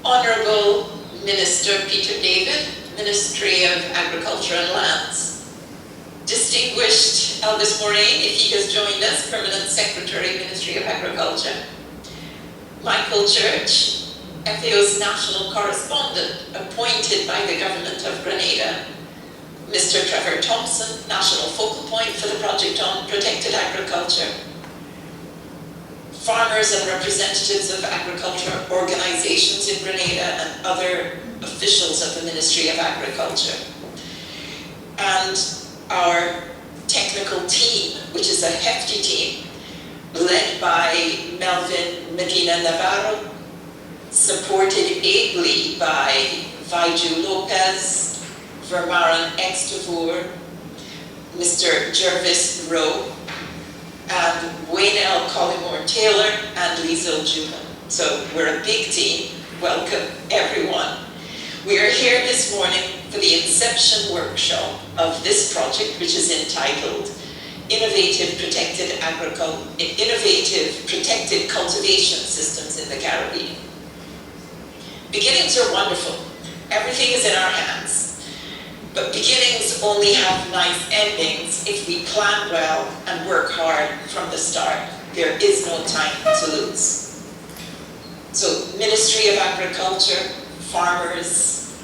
Honourable Minister Peter David, Ministry of Agriculture and Lands. Distinguished Elvis Moraine, if he has joined us, Permanent Secretary, Ministry of Agriculture. Michael Church, FAO's National Correspondent, appointed by the Government of Grenada. Mr. Trevor Thompson, National Focal Point for the Project on Protected Agriculture. Farmers and representatives of agriculture organizations in Grenada and other officials of the Ministry of Agriculture. And our technical team, which is a hefty team, led by Melvin Medina Navarro, supported ably by Vaiju Lopez, Vermaran Extavour, Mr. Jervis Rowe, and Waynell Collymore Taylor and Liesl Juman. So we're a big team. Welcome, everyone. We are here this morning for the Inception workshop of this project, which is entitled Innovative Protected Cultivation Systems in the Caribbean. Beginnings are wonderful. Everything is in our hands. But beginnings only have nice endings if we plan well and work hard from the start. There is no time to lose. So, Ministry of Agriculture, farmers,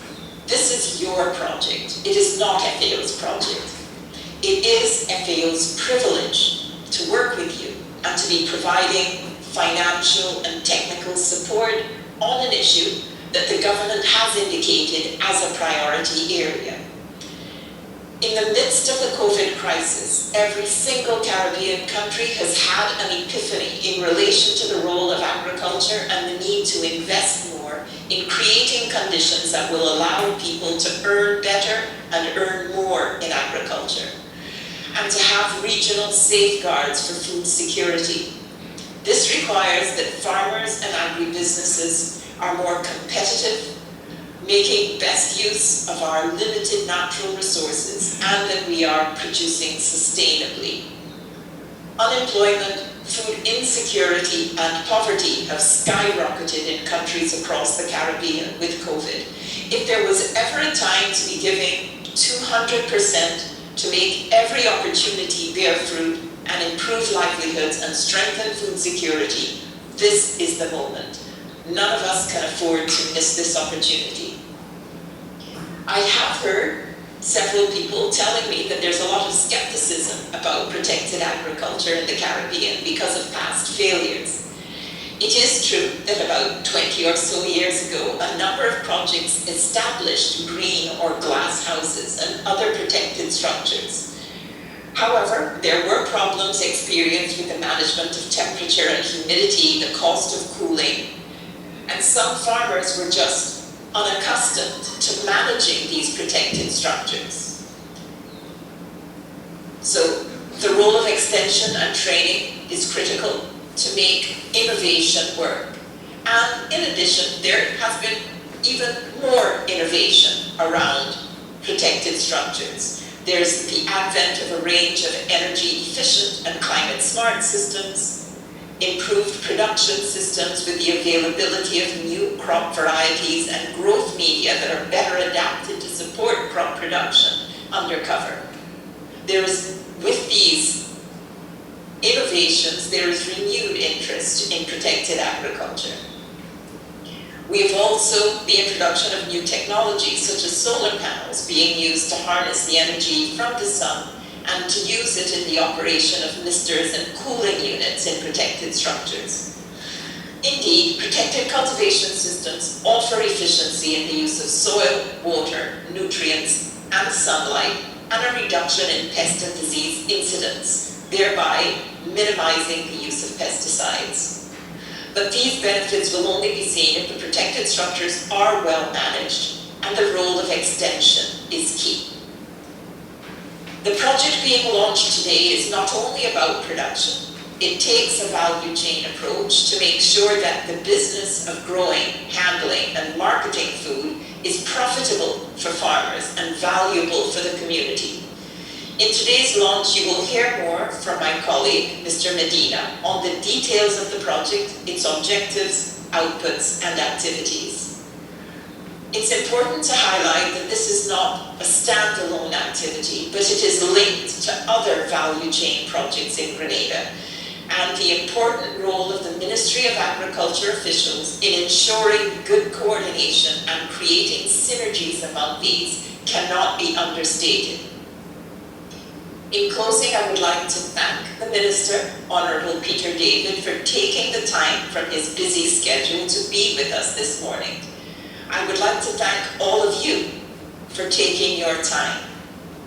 this is your project. It is not FAO's project. It is FAO's privilege to work with you and to be providing financial and technical support on an issue that the government has indicated as a priority area. In the midst of the COVID crisis, every single Caribbean country has had an epiphany in relation to the role of agriculture and the need to invest more in creating conditions that will allow people to earn better and earn more in agriculture, and to have regional safeguards for food security. This requires that farmers and agribusinesses are more competitive, making best use of our limited natural resources, and that we are producing sustainably. Unemployment, food insecurity, and poverty have skyrocketed in countries across the Caribbean with COVID. If there was ever a time to be giving 200% to make every opportunity bear fruit and improve livelihoods and strengthen food security, this is the moment. None of us can afford to miss this opportunity. I have heard several people telling me that there's a lot of skepticism about protected agriculture in the Caribbean because of past failures. It is true that about 20 or so years ago, a number of projects established green or glass houses and other protected structures. However, there were problems experienced with the management of temperature and humidity, the cost of cooling, and some farmers were just unaccustomed to managing these protected structures. So the role of extension and training is critical to make innovation work. And in addition, there has been even more innovation around protected structures. There's the advent of a range of energy efficient and climate smart systems, improved production systems with the availability of new crop varieties and growth media that are better adapted to support crop production under cover. With these innovations, there is renewed interest in protected agriculture. We have also the introduction of new technologies such as solar panels being used to harness the energy from the sun and to use it in the operation of misters and cooling units in protected structures. Indeed, protected cultivation systems offer efficiency in the use of soil, water, nutrients, and sunlight, and a reduction in pest and disease incidents, thereby minimizing the use of pesticides. But these benefits will only be seen if the protected structures are well managed, and the role of extension is key. The project being launched today is not only about production. It takes a value chain approach to make sure that the business of growing, handling, and marketing food is profitable for farmers and valuable for the community. In today's launch, you will hear more from my colleague, Mr. Medina, on the details of the project, its objectives, outputs, and activities. It's important to highlight that this is not a standalone activity, but it is linked to other value chain projects in Grenada, and the important role of the Ministry of Agriculture officials in ensuring good coordination and creating synergies among these cannot be understated. In closing, I would like to thank the Minister, Hon.Peter David, for taking the time from his busy schedule to be with us this morning. I would like to thank all of you for taking your time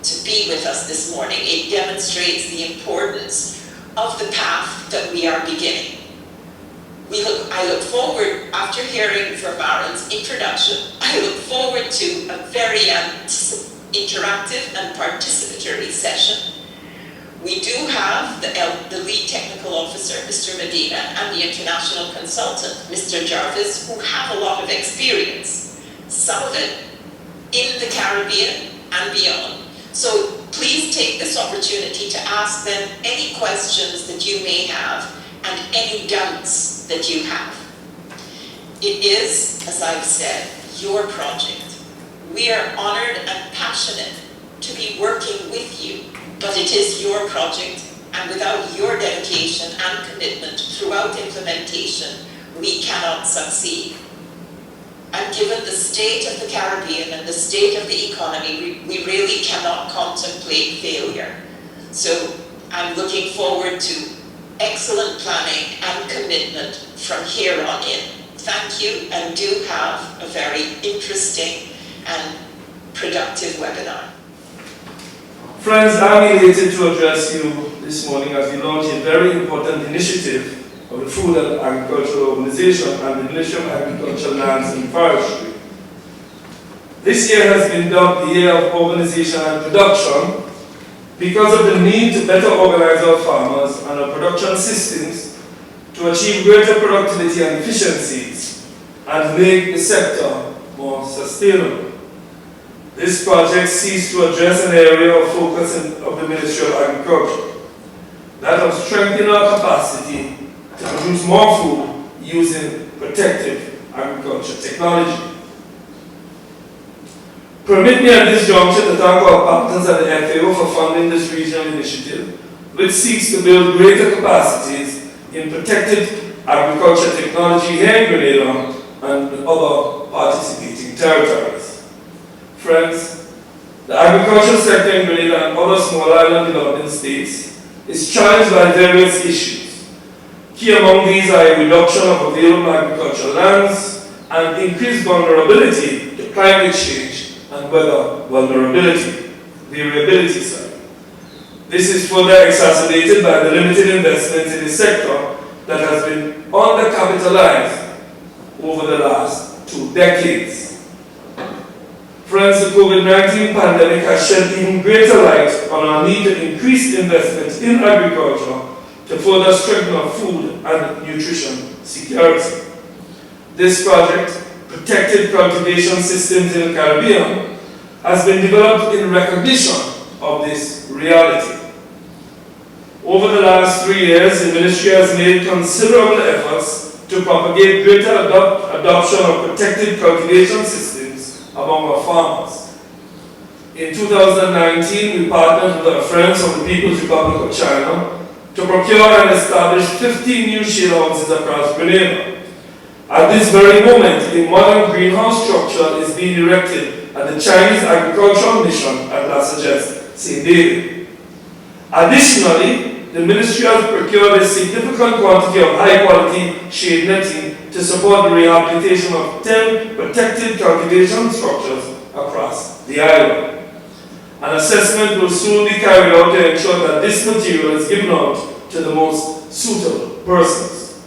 to be with us this morning. It demonstrates the importance of the path that we are beginning. I look forward, after hearing Baron's introduction, I look forward to a very interactive and participatory session. We do have the lead technical officer, Mr. Medina, and the international consultant, Mr. Jarvis, who have a lot of experience, some of it in the Caribbean and beyond. So please take this opportunity to ask them any questions that you may have and any doubts that you have. It is, as I've said, your project. We are honored and passionate to be working with you, but it is your project, and without your dedication and commitment throughout implementation, we cannot succeed. And given the state of the Caribbean and the state of the economy, we really cannot contemplate failure. So I'm looking forward to excellent planning and commitment from here on in. Thank you, and do have a very interesting and productive webinar. Friends, I'm elated to address you this morning as we launch a very important initiative of the Food and Agricultural Organization and the Ministry of Agriculture Lands and Forestry. This year has been dubbed the Year of Organization and Production because of the need to better organize our farmers and our production systems to achieve greater productivity and efficiencies and make the sector more sustainable. This project seeks to address an area of focus of the Ministry of Agriculture, that of strengthening our capacity to produce more food using protective agriculture technology. Permit me at this juncture to thank our partners at the FAO for funding this regional initiative, which seeks to build greater capacities in protected agriculture technology here in Grenada and other participating territories. Friends, the agricultural sector in Grenada and other small island developing states is challenged by various issues. Key among these are a reduction of available agricultural lands and increased vulnerability to climate change and weather variability. This is further exacerbated by the limited investment in the sector that has been undercapitalized over the last 2 decades. Friends, the COVID-19 pandemic has shed even greater light on our need to increase investment in agriculture to further strengthen our food and nutrition security. This project, Protective Cultivation Systems in the Caribbean, has been developed in recognition of this reality. Over the last 3 years, the Ministry has made considerable efforts to propagate greater adoption of protective cultivation systems among our farmers. In 2019, we partnered with our friends from the People's Republic of China to procure and establish 15 new shade houses across Grenada. At this very moment, a modern greenhouse structure is being erected at the Chinese Agricultural Mission at La Sagesse, St. David. Additionally, the Ministry has procured a significant quantity of high-quality shade netting to support the rehabilitation of 10 protected cultivation structures across the island. An assessment will soon be carried out to ensure that this material is given out to the most suitable persons.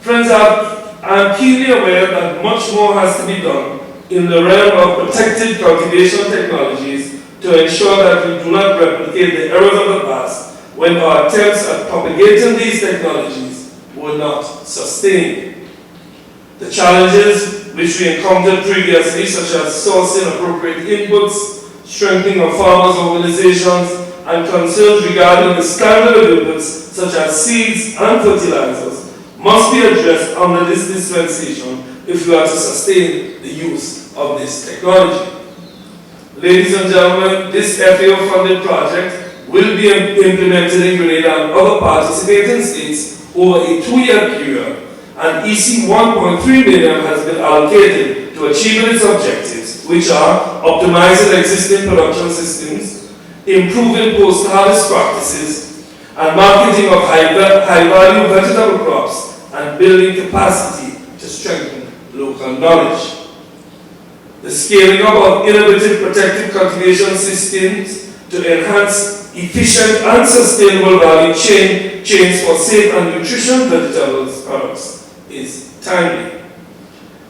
Friends, I am keenly aware that much more has to be done in the realm of protected cultivation technologies to ensure that we do not replicate the errors of the past when our attempts at propagating these technologies were not sustained. The challenges which we encountered previously, such as sourcing appropriate inputs, strengthening of farmers' organizations, and concerns regarding the standard of inputs such as seeds and fertilizers, must be addressed under this dispensation if we are to sustain the use of this technology. Ladies and gentlemen, this FAO-funded project will be implemented in Grenada and other participating states over a 2-year period, and EC 1.3 million has been allocated to achieving its objectives, which are optimizing existing production systems, improving post-harvest practices, and marketing of high-value vegetable crops, and building capacity to strengthen local knowledge. The scaling up of innovative protective cultivation systems to enhance efficient and sustainable value chains for safe and nutritious vegetables products is timely.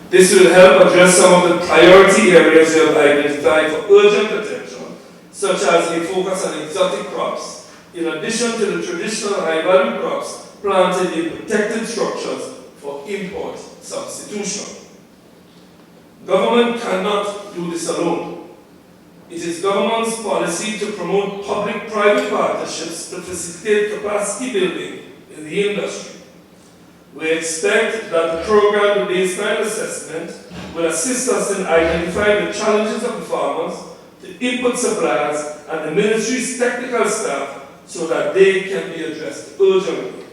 This will help address some of the priority areas we have identified for urgent attention, such as a focus on exotic crops, in addition to the traditional high-value crops planted in protected structures for import substitution. Government cannot do this alone. It is government's policy to promote public-private partnerships to facilitate capacity building in the industry. We expect that the program baseline assessment will assist us in identifying the challenges of the farmers, the input suppliers, and the ministry's technical staff so that they can be addressed urgently.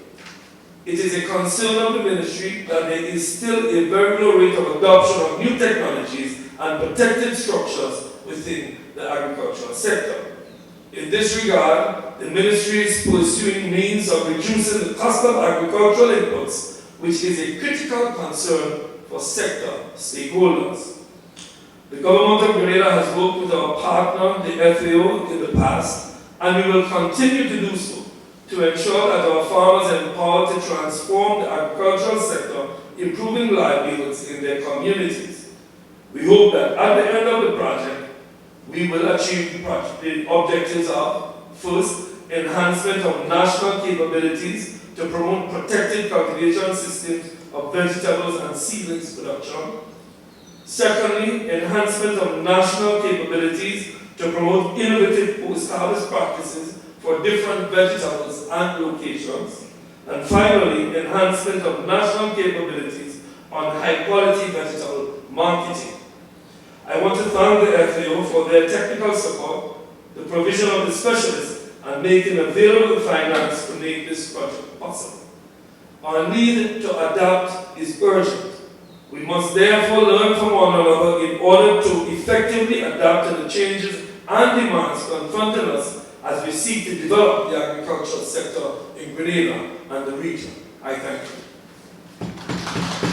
It is a concern of the ministry that there is still a very low rate of adoption of new technologies and protected structures within the agricultural sector. In this regard, the ministry is pursuing means of reducing the cost of agricultural inputs, which is a critical concern for sector stakeholders. The government of Grenada has worked with our partner, the FAO, in the past, and we will continue to do so to ensure that our farmers are empowered to transform the agricultural sector, improving livelihoods in their communities. We hope that at the end of the project, we will achieve the objectives of, first, enhancement of national capabilities to promote protected cultivation systems of vegetables and seedlings production. Secondly, enhancement of national capabilities to promote innovative post-harvest practices for different vegetables and locations. And finally, enhancement of national capabilities on high-quality vegetable marketing. I want to thank the FAO for their technical support, the provision of the specialists, and making available the finance to make this project possible. Our need to adapt is urgent. We must therefore learn from one another in order to effectively adapt to the changes and demands confronting us as we seek to develop the agricultural sector in Grenada and the region. I thank you.